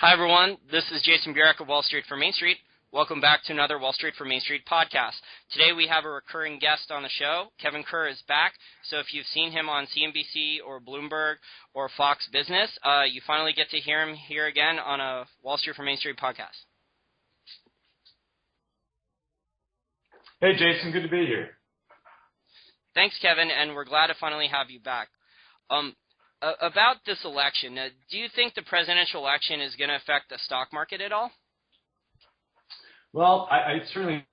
Hi, everyone. This is Jason Burek of Wall Street for Main Street. Welcome back to another Wall Street for Main Street podcast. Today we have a recurring guest on the show. Kevin Kerr is back. So if you've seen him on CNBC or Bloomberg or Fox Business, you finally get to hear him here again on a Wall Street for Main Street podcast. Hey, Jason. Good to be here. Thanks, Kevin, and we're glad to finally have you back. About this election, do you think the presidential election is going to affect the stock market at all? Well, I certainly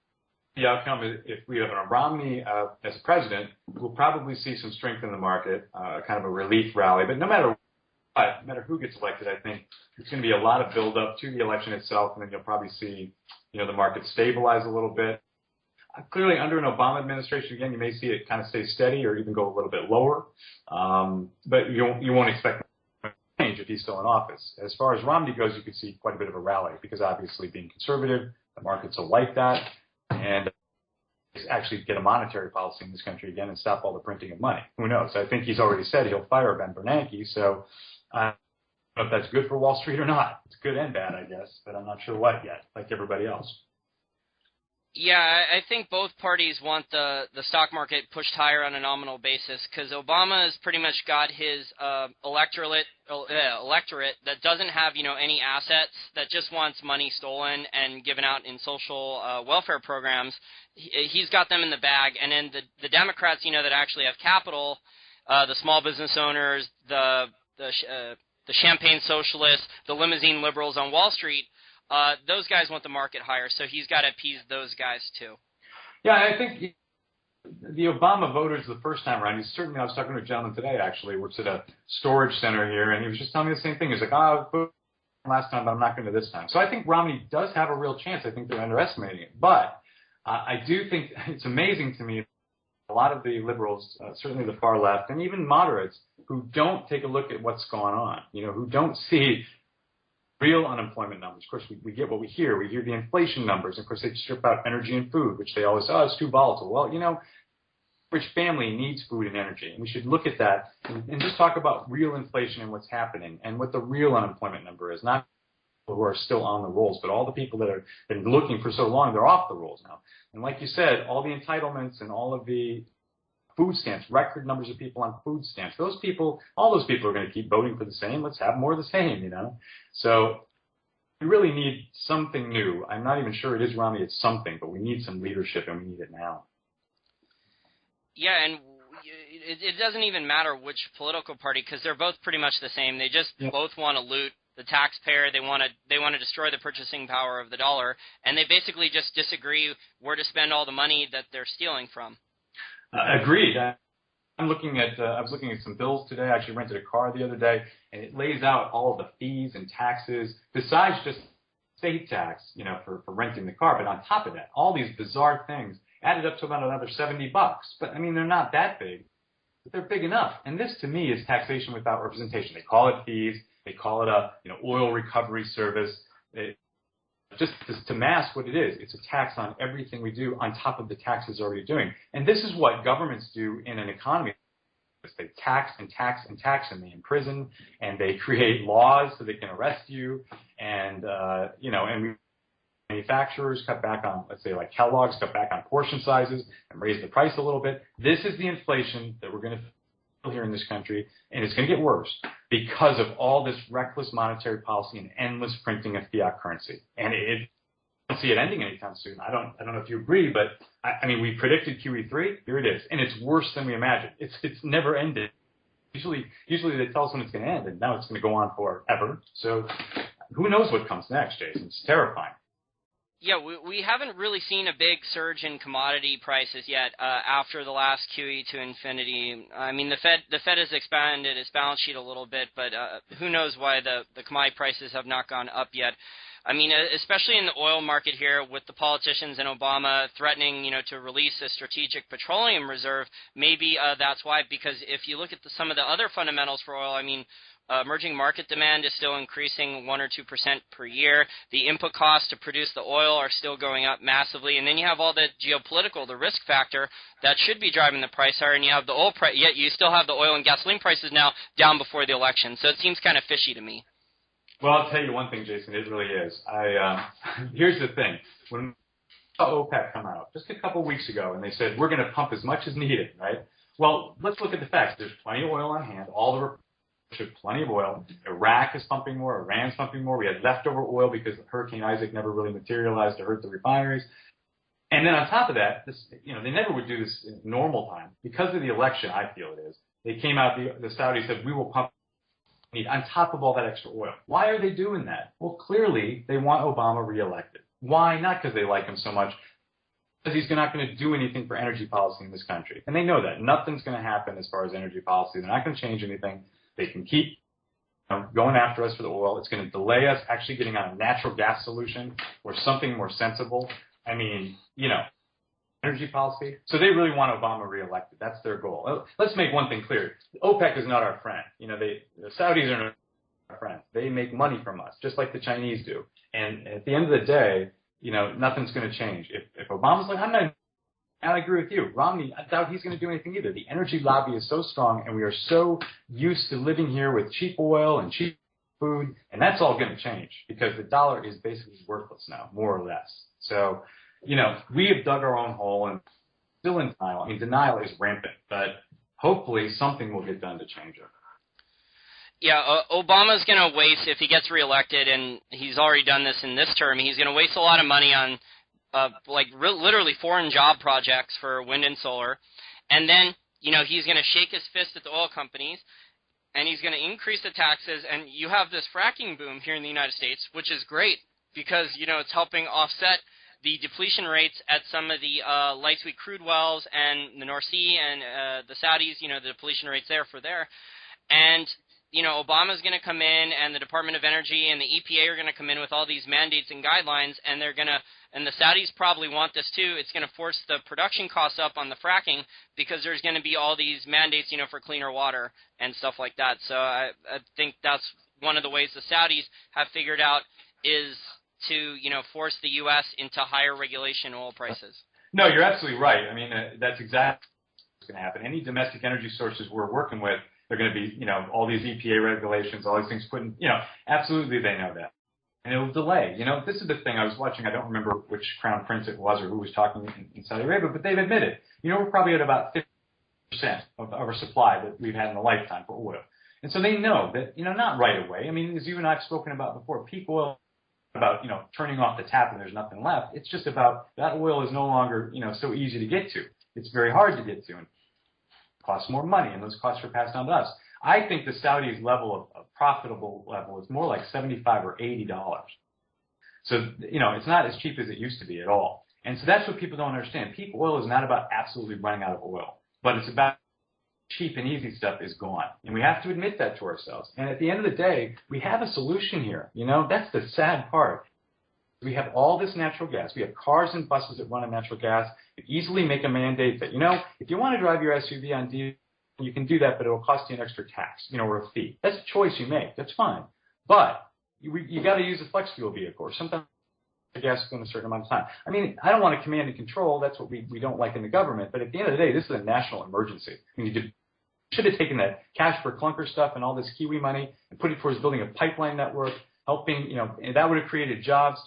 the outcome if we have a Romney as president, we'll probably see some strength in the market, kind of a relief rally. But no matter what, no matter who gets elected, I think it's going to be a lot of build-up to the election itself, and then you'll probably see, the market stabilize a little bit. Clearly, under an Obama administration, again, you may see it kind of stay steady or even go a little bit lower. But you won't expect change if he's still in office. As far as Romney goes, you could see quite a bit of a rally because obviously being conservative, the markets will like that, and actually get a monetary policy in this country again and stop all the printing of money. Who knows? I think he's already said he'll fire Ben Bernanke, so I don't know if that's good for Wall Street or not. It's good and bad, I guess, but I'm not sure what yet, like everybody else. Yeah, I think both parties want the stock market pushed higher on a nominal basis because Obama has pretty much got his electorate that doesn't have any assets, that just wants money stolen and given out in social welfare programs. He's got them in the bag, and then the Democrats that actually have capital, the small business owners, the champagne socialists, the limousine liberals on Wall Street. Those guys want the market higher, so he's got to appease those guys too. Yeah, I think the Obama voters the first time around, I was talking to a gentleman today actually, works at a storage center here, and he was just telling me the same thing. He's like, I voted last time, but I'm not going to this time. So I think Romney does have a real chance. I think they're underestimating it. But I do think it's amazing to me, a lot of the liberals, certainly the far left, and even moderates, who don't take a look at what's going on, who don't see real unemployment numbers. Of course, we get what we hear. We hear the inflation numbers. Of course, they strip out energy and food, which they always say, it's too volatile. Well, rich family needs food and energy, and we should look at that and just talk about real inflation and what's happening and what the real unemployment number is, not people who are still on the rolls, but all the people that have been looking for so long, they're off the rolls now. And like you said, all the entitlements and all of the food stamps, record numbers of people on food stamps. All those people are going to keep voting for the same. Let's have more of the same, So we really need something new. I'm not even sure it is Romney. It's something, but we need some leadership, and we need it now. Yeah, and it doesn't even matter which political party because they're both pretty much the same. They just both want to loot the taxpayer. They want to destroy the purchasing power of the dollar, and they basically just disagree where to spend all the money that they're stealing from. Agreed. I was looking at some bills today. I actually rented a car the other day, and it lays out all of the fees and taxes besides just state tax, for renting the car. But on top of that, all these bizarre things added up to about another $70. But I mean, they're not that big, but they're big enough. And this, to me, is taxation without representation. They call it fees. They call it a oil recovery service. Just to mask what it is, it's a tax on everything we do on top of the taxes already doing. And this is what governments do in an economy. They tax and tax and tax, and they imprison, and they create laws so they can arrest you. And, and manufacturers cut back on, let's say like Kellogg's, cut back on portion sizes and raise the price a little bit. This is the inflation that we're going to feel here in this country, and it's going to get worse because of all this reckless monetary policy and endless printing of fiat currency. And I don't see it ending anytime soon. I don't know if you agree, but I mean, we predicted QE3. Here it is, and it's worse than we imagined. It's never ended. Usually they tell us when it's going to end, and now it's going to go on forever. So who knows what comes next, Jason? It's terrifying. Yeah, we haven't really seen a big surge in commodity prices yet after the last QE to infinity. I mean, the Fed has expanded its balance sheet a little bit, but who knows why the commodity prices have not gone up yet. I mean, especially in the oil market here with the politicians and Obama threatening, to release a strategic petroleum reserve, maybe that's why, because if you look at some of the other fundamentals for oil, I mean, emerging market demand is still increasing 1 or 2% per year. The input costs to produce the oil are still going up massively. And then you have all the geopolitical, the risk factor that should be driving the price higher. And you have the oil price, yet you still have the oil and gasoline prices now down before the election. So it seems kind of fishy to me. Well, I'll tell you one thing, Jason. It really is. Here's the thing. When saw OPEC come out just a couple of weeks ago, and they said, we're going to pump as much as needed, right? Well, let's look at the facts. There's plenty of oil on hand. All the reports show plenty of oil. Iraq is pumping more. Iran's pumping more. We had leftover oil because Hurricane Isaac never really materialized to hurt the refineries. And then on top of that, they never would do this in normal time. Because of the election, I feel it is, they came out, the Saudis said, we will pump on top of all that extra oil. Why are they doing that? Well, clearly, they want Obama reelected. Why? Not because they like him so much, because he's not going to do anything for energy policy in this country. And they know that. Nothing's going to happen as far as energy policy. They're not going to change anything. They can keep going after us for the oil. It's going to delay us actually getting on a natural gas solution or something more sensible. I mean, energy policy. So they really want Obama reelected. That's their goal. Let's make one thing clear. OPEC is not our friend. The Saudis are not our friends. They make money from us, just like the Chinese do. And at the end of the day, nothing's going to change. If Obama's like, I agree with you. Romney, I doubt he's going to do anything either. The energy lobby is so strong, and we are so used to living here with cheap oil and cheap food, and that's all going to change because the dollar is basically worthless now, more or less. So, we have dug our own hole and still in denial. I mean, denial is rampant, but hopefully something will get done to change it. Yeah, Obama's going to waste, if he gets reelected, and he's already done this in this term, he's going to waste a lot of money on literally foreign job projects for wind and solar. And then, he's going to shake his fist at the oil companies, and he's going to increase the taxes. And you have this fracking boom here in the United States, which is great because, it's helping offset the depletion rates at some of the light sweet crude wells and the North Sea and the Saudis, the depletion rates there. And Obama's going to come in, and the Department of Energy and the EPA are going to come in with all these mandates and guidelines, and and the Saudis probably want this too. It's going to force the production costs up on the fracking because there's going to be all these mandates, for cleaner water and stuff like that. So I think that's one of the ways the Saudis have figured out is to, force the U.S. into higher regulation oil prices. No, you're absolutely right. I mean, that's exactly what's going to happen. Any domestic energy sources we're working with, they're going to be, all these EPA regulations, all these things put in, absolutely they know that. And it'll delay. This is the thing I was watching. I don't remember which crown prince it was or who was talking in Saudi Arabia, but they've admitted, we're probably at about 50% of our supply that we've had in a lifetime for oil. And so they know that, not right away. I mean, as you and I have spoken about before, peak oil, about, turning off the tap and there's nothing left. It's just about that oil is no longer, so easy to get to. It's very hard to get to and costs more money, and those costs are passed on to us. I think the Saudis' level of profitable level is more like $75 or $80. So, it's not as cheap as it used to be at all. And so that's what people don't understand. Peak oil is not about absolutely running out of oil, but it's about cheap and easy stuff is gone. And we have to admit that to ourselves. And at the end of the day, we have a solution here. That's the sad part. We have all this natural gas. We have cars and buses that run on natural gas. You easily make a mandate that, if you want to drive your SUV on diesel, you can do that, but it'll cost you an extra tax, or a fee. That's a choice you make. That's fine. But you got to use a flex fuel vehicle or something. Gas in a certain amount of time. I mean, I don't want to command and control. That's what we don't like in the government. But at the end of the day, this is a national emergency. I mean, you should have taken that cash for clunker stuff and all this Kiwi money and put it towards building a pipeline network, helping, and that would have created jobs.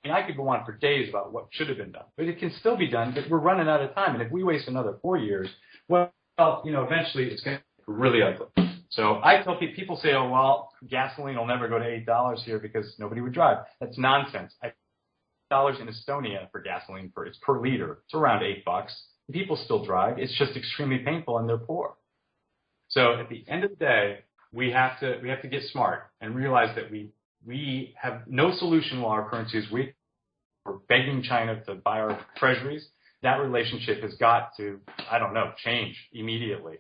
I mean, I could go on for days about what should have been done. But it can still be done, but we're running out of time. And if we waste another 4 years, well, eventually it's going to be really ugly. So I tell people say, oh, well, gasoline will never go to $8 here because nobody would drive. That's nonsense. $8 in Estonia for gasoline, it's per liter. It's around $8. People still drive. It's just extremely painful and they're poor. So at the end of the day, we have to get smart and realize that we have no solution while our currency is weak. We're begging China to buy our treasuries. That relationship has got to, change immediately.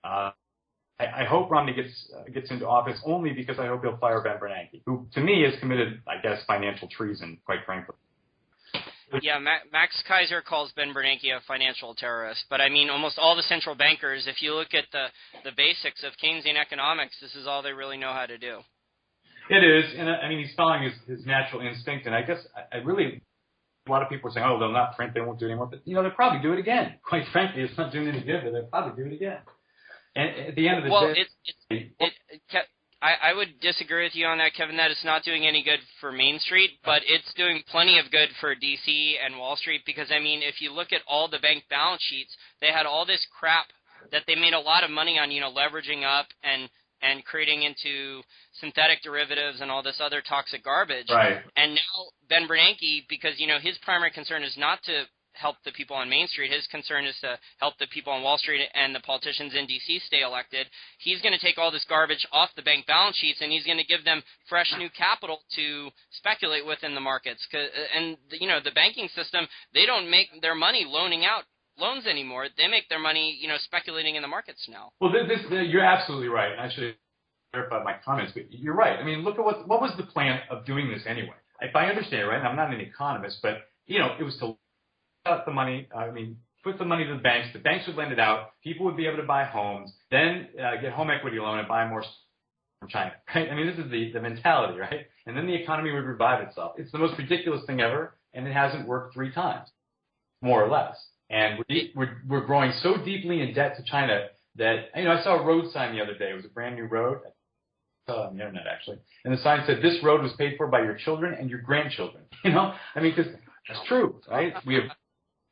I hope Romney gets into office only because I hope he'll fire Ben Bernanke, who to me has committed, financial treason, quite frankly. Yeah, Max Kaiser calls Ben Bernanke a financial terrorist. But, I mean, almost all the central bankers, if you look at the basics of Keynesian economics, this is all they really know how to do. It is. And, he's following his natural instinct. And I guess a lot of people are saying, oh, they'll not print, they won't do it anymore. But, they'll probably do it again. Quite frankly, it's not doing any good, but they'll probably do it again. And at the end of the day... I would disagree with you on that, Kevin, that it's not doing any good for Main Street, but it's doing plenty of good for D.C. and Wall Street because, I mean, if you look at all the bank balance sheets, they had all this crap that they made a lot of money on, leveraging up and creating into synthetic derivatives and all this other toxic garbage. Right. And now Ben Bernanke, because, his primary concern is not to help the people on Main Street. His concern is to help the people on Wall Street and the politicians in D.C. stay elected. He's going to take all this garbage off the bank balance sheets, and he's going to give them fresh new capital to speculate with in the markets. And, the banking system, they don't make their money loaning out loans anymore. They make their money, speculating in the markets now. Well, you're absolutely right. I should clarify my comments, but you're right. I mean, look at what was the plan of doing this anyway? If I understand it right, and I'm not an economist, but, it was to out the money, put the money to the banks would lend it out, people would be able to buy homes, then get home equity loan and buy more from China, right? I mean, this is the mentality, right? And then the economy would revive itself. It's the most ridiculous thing ever, and it hasn't worked 3 times, more or less. And we're growing so deeply in debt to China that, I saw a road sign the other day. It was a brand new road. I saw it on the internet, actually. And the sign said, "This road was paid for by your children and your grandchildren." Because that's true, right? We have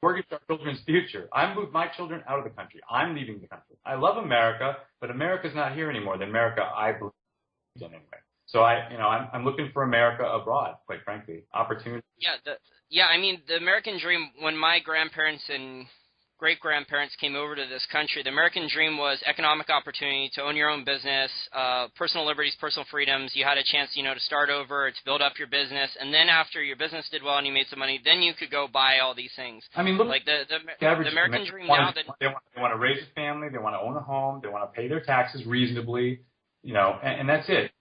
mortgaged our children's future. I moved my children out of the country. I'm leaving the country. I love America, but America's not here anymore. The America I believe in anyway. So I'm looking for America abroad, quite frankly. Opportunity. The American dream, when my grandparents and great-grandparents came over to this country, the American dream was economic opportunity to own your own business, personal liberties, personal freedoms. You had a chance, to start over, to build up your business, and then after your business did well and you made some money, then you could go buy all these things. I mean, look, like the American dream now. They want to raise a family, they want to own a home, they want to pay their taxes reasonably, and that's it.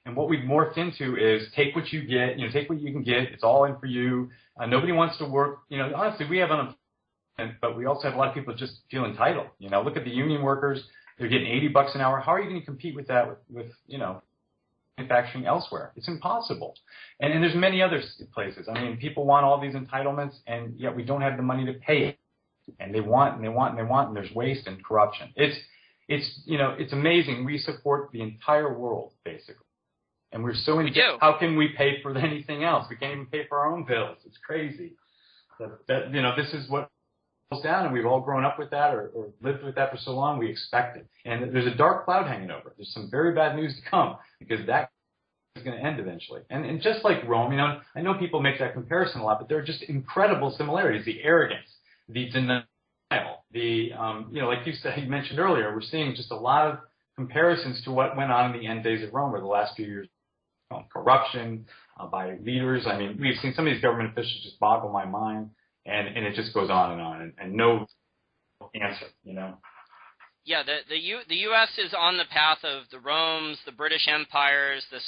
And what we've morphed into is take what you get, take what you can get. It's all in for you. Nobody wants to work. Honestly, we have unemployment. But we also have a lot of people just feel entitled. Look at the union workers; they're getting $80 an hour. How are you going to compete with that with manufacturing elsewhere? It's impossible. And there's many other places. I mean, people want all these entitlements, and yet we don't have the money to pay it. And they want, and there's waste and corruption. It's amazing. We support the entire world basically, and we're so in debt. How can we pay for anything else? We can't even pay for our own bills. It's crazy. This is what down, and we've all grown up with that or lived with that for so long, we expect it. And there's a dark cloud hanging over it. There's some very bad news to come because that is going to end eventually. And just like Rome, I know people make that comparison a lot, but there are just incredible similarities. The arrogance, the denial, like you mentioned earlier, we're seeing just a lot of comparisons to what went on in the end days of Rome or the last few years. Corruption by leaders. I mean, we've seen some of these government officials just boggle my mind. And it just goes on and no answer, Yeah, the U.S. is on the path of the Romes, the British empires, the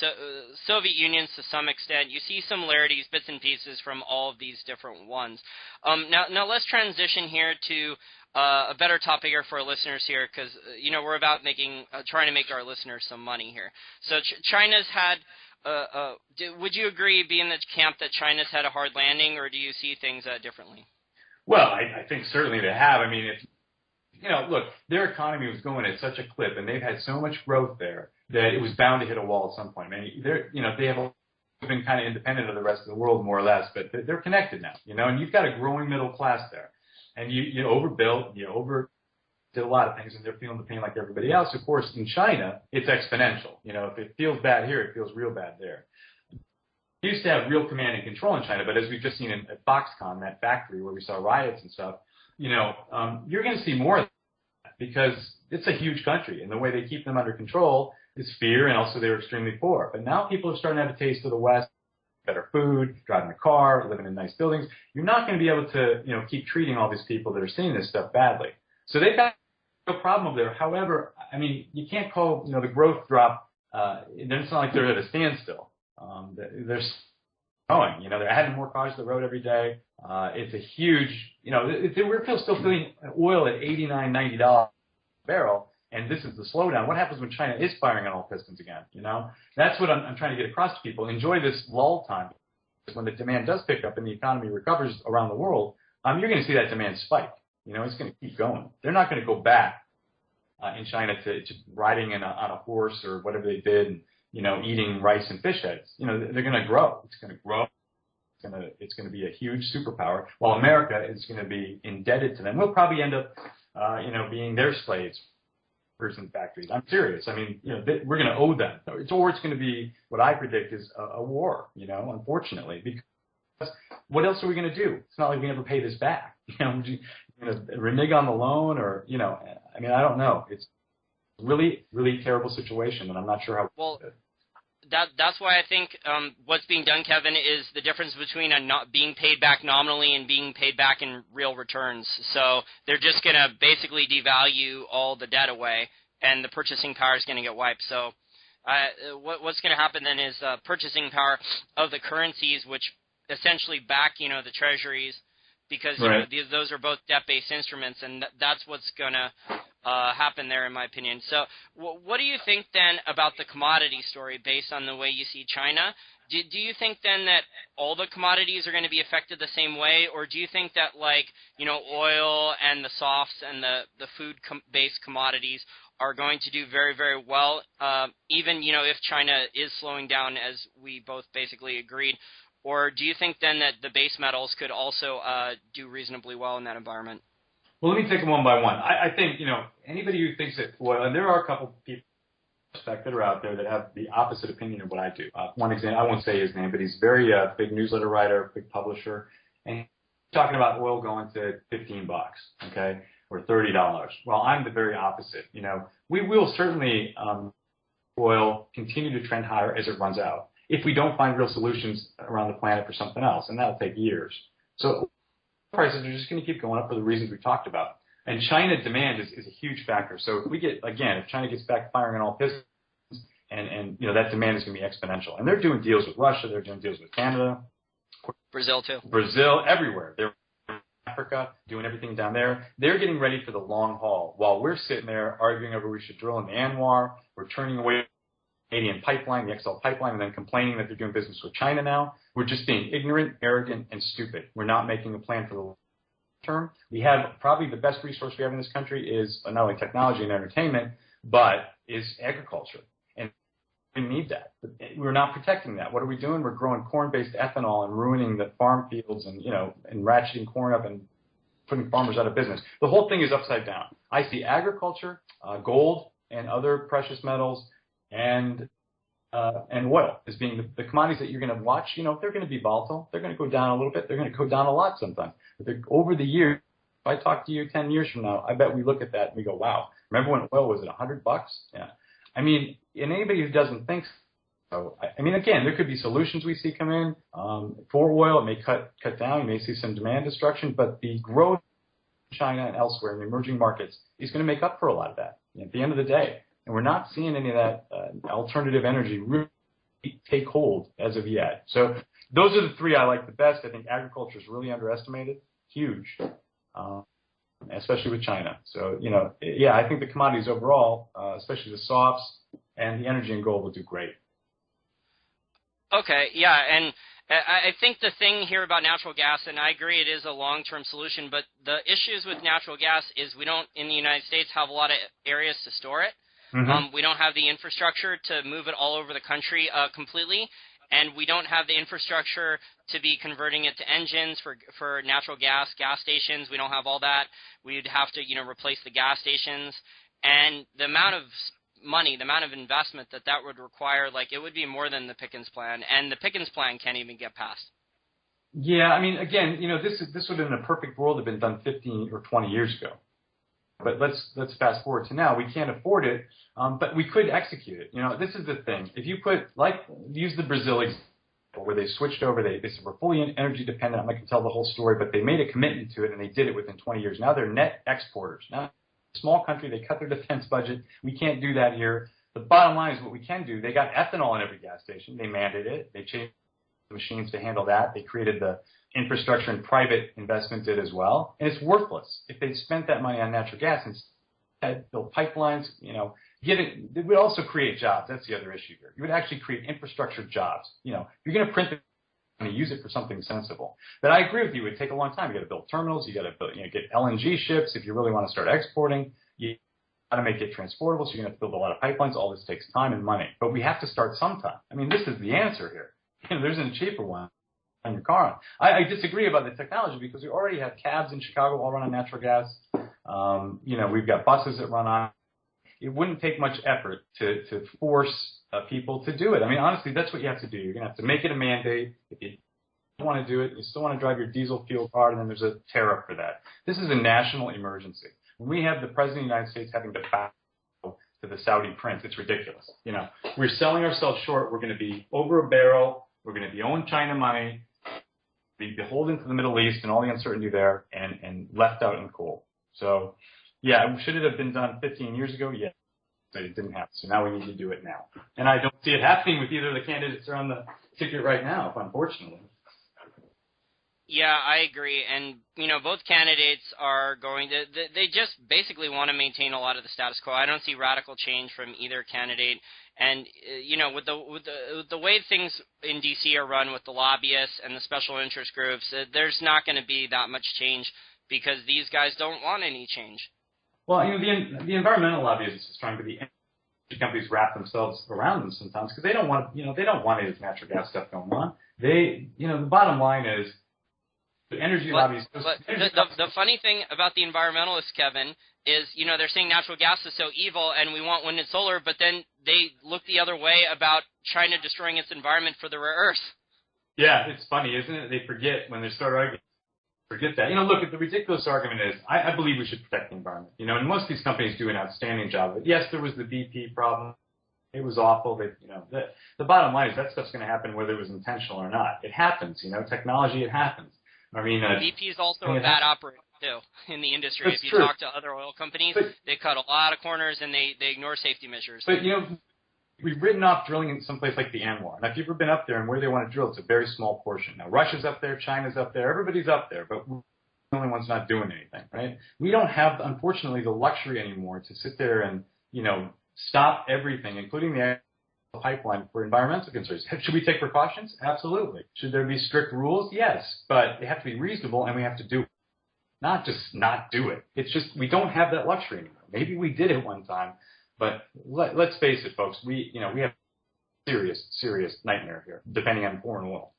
Soviet unions to some extent. You see similarities, bits and pieces from all of these different ones. Now let's transition here to a better topic here for our listeners here because, we're about trying to make our listeners some money here. So China's had would you agree, be in the camp that China's had a hard landing, or do you see things differently? Well, I think certainly they have. I mean, look, their economy was going at such a clip, and they've had so much growth there that it was bound to hit a wall at some point. I mean, they have been kind of independent of the rest of the world more or less, but they're connected now, and you've got a growing middle class there, and you overbuilt, did a lot of things, and they're feeling the pain like everybody else. Of course, in China, it's exponential. If it feels bad here, it feels real bad there. We used to have real command and control in China, but as we've just seen at Foxconn, that factory where we saw riots and stuff, you're going to see more of that because it's a huge country, and the way they keep them under control is fear, and also they're extremely poor. But now people are starting to have a taste of the West, better food, driving a car, living in nice buildings. You're not going to be able to, keep treating all these people that are seeing this stuff badly. So they've got no problem over there. However, I mean, you can't call, the growth drop, it's not like they're at a standstill. They're growing, they're adding more cars to the road every day. It's a huge, we're still feeling oil at $89, $90 a barrel, and this is the slowdown. What happens when China is firing on all pistons again, That's what I'm trying to get across to people. Enjoy this lull time. When the demand does pick up and the economy recovers around the world, you're going to see that demand spike. It's going to keep going. They're not going to go back in China to riding on a horse or whatever they did, and, eating rice and fish heads. They're going to grow. It's going to grow. It's going to be a huge superpower, while America is going to be indebted to them. We'll probably end up, being their slaves in factories. I'm serious. I mean, we're going to owe them. Or it's going to be what I predict is a war. Unfortunately, because what else are we going to do? It's not like we can ever pay this back. Renege on the loan, or I mean, I don't know. It's really, really terrible situation, and I'm not sure how. Well, that's why I think what's being done, Kevin, is the difference between not being paid back nominally and being paid back in real returns. So they're just going to basically devalue all the debt away, and the purchasing power is going to get wiped. So what's going to happen then is purchasing power of the currencies, which essentially back, the treasuries, because right. Those are both debt-based instruments, and that's what's going to happen there, in my opinion. So what do you think then about the commodity story based on the way you see China? Do you think then that all the commodities are going to be affected the same way, or do you think that oil and the softs and the food-based commodities are going to do very, very well, even if China is slowing down, as we both basically agreed? Or do you think then that the base metals could also do reasonably well in that environment? Well, let me take them one by one. I think, anybody who thinks that oil, and there are a couple of people that are out there that have the opposite opinion of what I do. One example, I won't say his name, but he's very big newsletter writer, big publisher, and he's talking about oil going to $15, okay, or $30. Well, I'm the very opposite. We will certainly oil continue to trend higher as it runs out, if we don't find real solutions around the planet for something else, and that'll take years. So prices are just going to keep going up for the reasons we talked about. And China demand is a huge factor. So if China gets back firing on all pistons, and that demand is going to be exponential. And they're doing deals with Russia, they're doing deals with Canada, Brazil too. Brazil, everywhere. They're in Africa, doing everything down there. They're getting ready for the long haul, while we're sitting there arguing over we should drill in the Anwar. We're turning away Canadian pipeline, the XL pipeline, and then complaining that they're doing business with China now. We're just being ignorant, arrogant, and stupid. We're not making a plan for the long term. We have probably the best resource we have in this country is not only technology and entertainment, but is agriculture. And we need that. We're not protecting that. What are we doing? We're growing corn-based ethanol and ruining the farm fields and ratcheting corn up and putting farmers out of business. The whole thing is upside down. I see agriculture, gold, and other precious metals, and oil as being the commodities that you're going to watch. They're going to be volatile. They're going to go down a little bit. They're going to go down a lot sometimes. But over the years, if I talk to you 10 years from now, I bet we look at that and we go, wow, remember when oil was at $100? Yeah. I mean, and anybody who doesn't think so, again, there could be solutions we see come in for oil. It may cut down. You may see some demand destruction, but the growth in China and elsewhere in the emerging markets is going to make up for a lot of that at the end of the day. And we're not seeing any of that alternative energy really take hold as of yet. So those are the three I like the best. I think agriculture is really underestimated, huge, especially with China. So, I think the commodities overall, especially the softs and the energy and gold, will do great. Okay, yeah, and I think the thing here about natural gas, and I agree it is a long-term solution, but the issues with natural gas is we don't, in the United States, have a lot of areas to store it. Mm-hmm. We don't have the infrastructure to move it all over the country completely, and we don't have the infrastructure to be converting it to engines for natural gas stations. We don't have all that. We'd have to, replace the gas stations, and the amount of money, the amount of investment that would require, it would be more than the Pickens plan, and the Pickens plan can't even get passed. Yeah, again, this would in a perfect world have been done 15 or 20 years ago. But let's fast forward to now. We can't afford it, but we could execute it. This is the thing. If you use the Brazil example where they switched over, they said we're fully energy dependent. I'm not going to tell the whole story, but they made a commitment to it, and they did it within 20 years. Now they're net exporters. Now, a small country, they cut their defense budget. We can't do that here. The bottom line is what we can do. They got ethanol in every gas station. They mandated it. They changed the machines to handle that. They created the infrastructure, and private investment did as well. And it's worthless. If they spent that money on natural gas instead, built pipelines, it would also create jobs. That's the other issue here. You would actually create infrastructure jobs. You're going to print the money, use it for something sensible. But I agree with you. It would take a long time. You got to build terminals. You got to build, get LNG ships if you really want to start exporting. got to make it transportable, so you're going to have to build a lot of pipelines. All this takes time and money. But we have to start sometime. I mean, this is the answer here. There isn't a cheaper one on your car. I disagree about the technology because we already have cabs in Chicago all run on natural gas. We've got buses that run on. It wouldn't take much effort to force people to do it. I mean, honestly, that's what you have to do. You're going to have to make it a mandate. If you don't want to do it, you still want to drive your diesel fuel car, and then there's a tariff for that. This is a national emergency. When we have the President of the United States having to bow to the Saudi prince, it's ridiculous. We're selling ourselves short. We're going to be over a barrel. We're going to be owing China money, be beholden to the Middle East and all the uncertainty there, and left out in the cold. So, yeah, should it have been done 15 years ago? Yeah, but it didn't happen. So now we need to do it now. And I don't see it happening with either of the candidates that are on the ticket right now, unfortunately. Yeah, I agree. And, both candidates are going to – they just basically want to maintain a lot of the status quo. I don't see radical change from either candidate. And, with the way things in D.C. are run with the lobbyists and the special interest groups, there's not going to be that much change because these guys don't want any change. Well, the environmental lobbyists is trying to be companies wrap themselves around them sometimes because they don't want they don't want any of this natural gas stuff going on. The bottom line is the energy lobbies. But the funny thing about the environmentalists, Kevin, is they're saying natural gas is so evil and we want wind and solar, but then they look the other way about China destroying its environment for the rare earth. Yeah, it's funny, isn't it? They forget when they start arguing. Forget that. Look, the ridiculous argument is, I believe we should protect the environment. And most of these companies do an outstanding job of it. Yes, there was the BP problem. It was awful. The bottom line is that stuff's going to happen whether it was intentional or not. It happens. Technology, it happens. I mean, BP is also a bad operator, too, in the industry. That's if you true. talk to other oil companies, they cut a lot of corners and they ignore safety measures. But, we've written off drilling in some place like the Anwar. Now, if you've ever been up there and where they want to drill, it's a very small portion. Now, Russia's up there, China's up there, everybody's up there, but we're the only ones not doing anything, right? We don't have, unfortunately, the luxury anymore to sit there and, stop everything, including the pipeline for environmental concerns. Should we take precautions? Absolutely. Should there be strict rules? Yes, but they have to be reasonable and we have to do it. Not just not do it. It's just we don't have that luxury anymore. Maybe we did it one time. But let's face it, folks. We have a serious nightmare here, depending on foreign oil.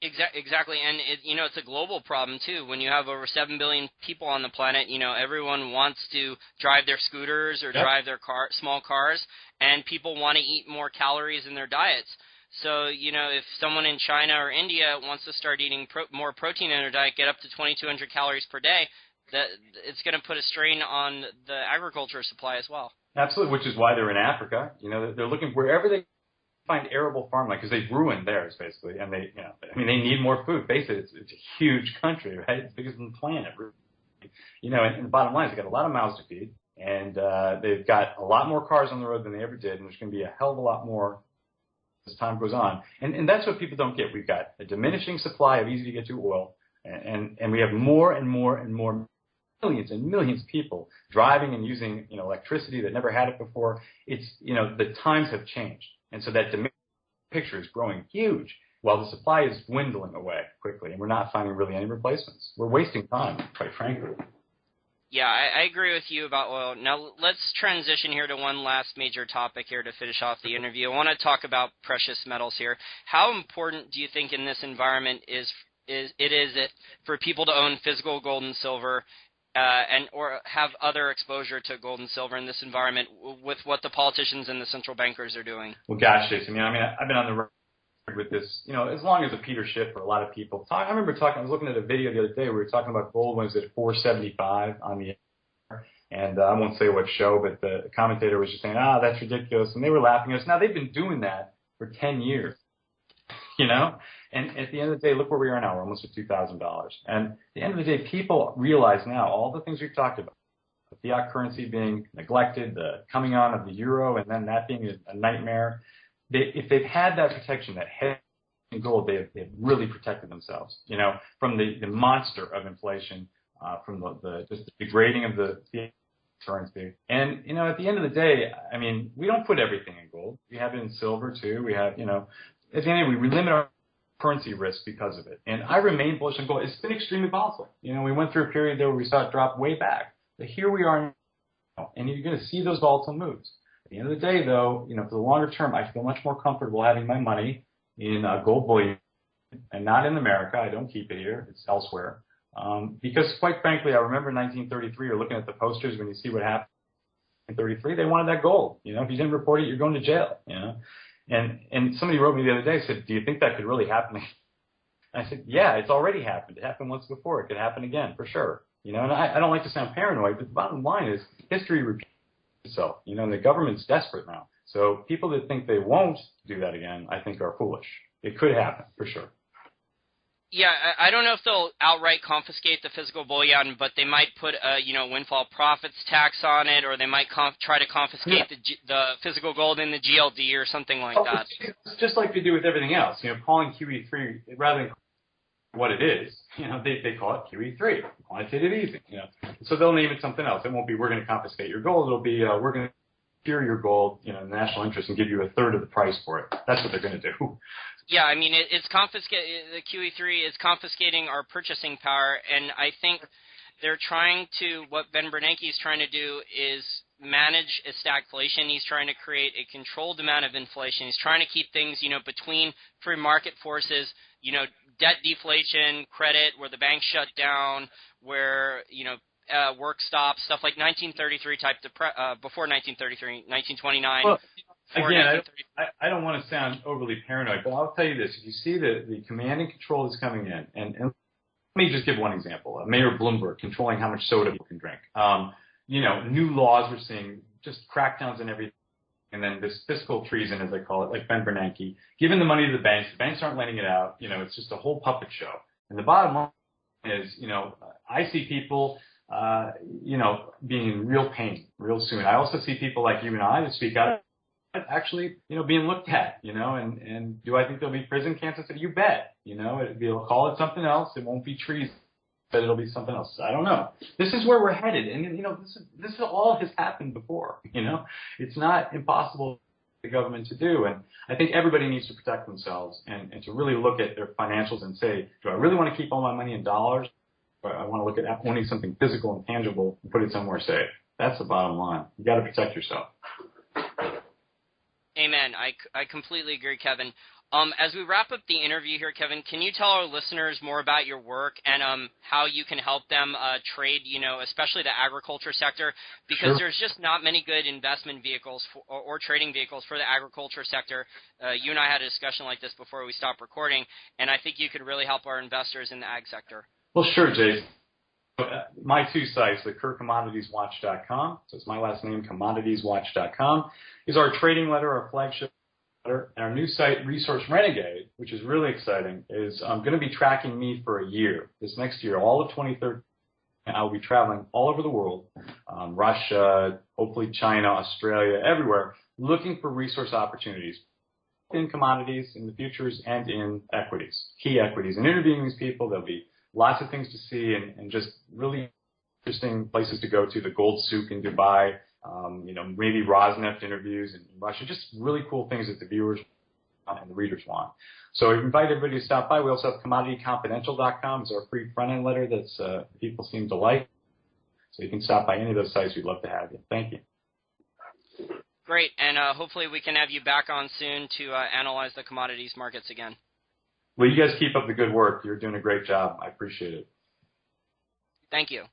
Exactly, and it's a global problem too. When you have over 7 billion people on the planet, everyone wants to drive their scooters or drive their small cars, and people want to eat more calories in their diets. So, if someone in China or India wants to start eating more protein in their diet, get up to 2,200 calories per day, that it's going to put a strain on the agriculture supply as well. Absolutely, which is why they're in Africa. They're looking wherever they find arable farmland because they've ruined theirs basically, and they need more food. Basically, it's a huge country, right? It's bigger than the planet. And the bottom line is they've got a lot of mouths to feed, and they've got a lot more cars on the road than they ever did, and there's going to be a hell of a lot more as time goes on. And that's what people don't get. We've got a diminishing supply of easy to get to oil, and we have more and more and more millions and millions of people driving and using electricity that never had it before. It's the times have changed, and so that demand picture is growing huge while the supply is dwindling away quickly, and we're not finding really any replacements. We're wasting time, quite frankly. Yeah, I agree with you about oil. Now let's transition here to one last major topic here to finish off the interview. I want to talk about precious metals here. How important do you think in this environment is it for people to own physical gold and silver? Or have other exposure to gold and silver in this environment with what the politicians and the central bankers are doing? Well, gosh, Jason, I've been on the record with this, as long as a Peter Schiff for a lot of people. I remember I was looking at a video the other day where we were talking about gold when it was at 475 on the air, and I won't say what show, but the commentator was just saying, that's ridiculous, and they were laughing at us. Now, they've been doing that for 10 years. And at the end of the day, look where we are now. We're almost at $2,000. And at the end of the day, people realize now all the things we've talked about, the fiat currency being neglected, the coming on of the euro, and then that being a nightmare. If they've had that protection, that hedge in gold, they've really protected themselves, from the monster of inflation, from just the degrading of the fiat currency. And, at the end of the day, we don't put everything in gold. We have it in silver, too. We have, at the end of the day, we limit our currency risk because of it. And I remain bullish on gold. It's been extremely volatile. We went through a period there where we saw it drop way back. But here we are and you're going to see those volatile moves. At the end of the day, though, for the longer term, I feel much more comfortable having my money in gold bullion and not in America. I don't keep it here; it's elsewhere. Because, quite frankly, I remember in 1933. You're looking at the posters when you see what happened in 1933. They wanted that gold. If you didn't report it, you're going to jail. And somebody wrote me the other day, said, "Do you think that could really happen?" I said, "Yeah, it's already happened. It happened once before. It could happen again for sure." And I don't like to sound paranoid, but the bottom line is history repeats itself. And the government's desperate now. So people that think they won't do that again, I think are foolish. It could happen for sure. Yeah, I don't know if they'll outright confiscate the physical bullion, but they might put a windfall profits tax on it, or they might try to confiscate the physical gold in the GLD or something like that. It's just like they do with everything else. Calling QE3 rather than what it is, they call it QE3, quantitative easing. So they'll name it something else. It won't be we're going to confiscate your gold. It'll be we're going to secure your gold, in the national interest and give you a third of the price for it. That's what they're going to do. Yeah, I mean, it's the QE3 is confiscating our purchasing power, and I think they're trying to, what Ben Bernanke is trying to do is manage a stagflation. He's trying to create a controlled amount of inflation. He's trying to keep things, between free market forces, debt deflation, credit, where the banks shut down, where, work stops, stuff like 1933 type, before 1933, 1929. Well, again, I don't want to sound overly paranoid, but I'll tell you this. If you see the command and control that's coming in, and let me just give one example. Mayor Bloomberg controlling how much soda people can drink. New laws we're seeing, just crackdowns and everything. And then this fiscal treason, as I call it, like Ben Bernanke, giving the money to the banks aren't lending it out. It's just a whole puppet show. And the bottom line is, I see people, being in real pain real soon. I also see people like you and I that speak out, actually, being looked at, and do I think there'll be prison in Kansas City? You bet. They'll call it something else. It won't be treason, but it'll be something else. I don't know. This is where we're headed, and this all has happened before. It's not impossible for the government to do, and I think everybody needs to protect themselves and to really look at their financials and say, do I really want to keep all my money in dollars, or I want to look at owning something physical and tangible and put it somewhere safe? That's the bottom line. You got to protect yourself. Amen. I completely agree, Kevin. As we wrap up the interview here, Kevin, can you tell our listeners more about your work and how you can help them trade, especially the agriculture sector? Because There's just not many good investment vehicles or trading vehicles for the agriculture sector. You and I had a discussion like this before we stopped recording, and I think you could really help our investors in the ag sector. Well, sure, Jason. My two sites, the KerrCommoditiesWatch.com, so it's my last name, CommoditiesWatch.com, is our trading letter, our flagship letter. And our new site, Resource Renegade, which is really exciting, is going to be tracking me for a year. This next year, all of 2013, I'll be traveling all over the world, Russia, hopefully China, Australia, everywhere, looking for resource opportunities in commodities, in the futures, and in equities, key equities. And interviewing these people, there'll be lots of things to see and just really interesting places to go to. The Gold Souk in Dubai, maybe Rosneft interviews in Russia, just really cool things that the viewers and the readers want. So I invite everybody to stop by. We also have CommodityConfidential.com. It's our free front-end letter that people seem to like. So you can stop by any of those sites. We'd love to have you. Thank you. Great, and hopefully we can have you back on soon to analyze the commodities markets again. Well, you guys keep up the good work. You're doing a great job. I appreciate it. Thank you.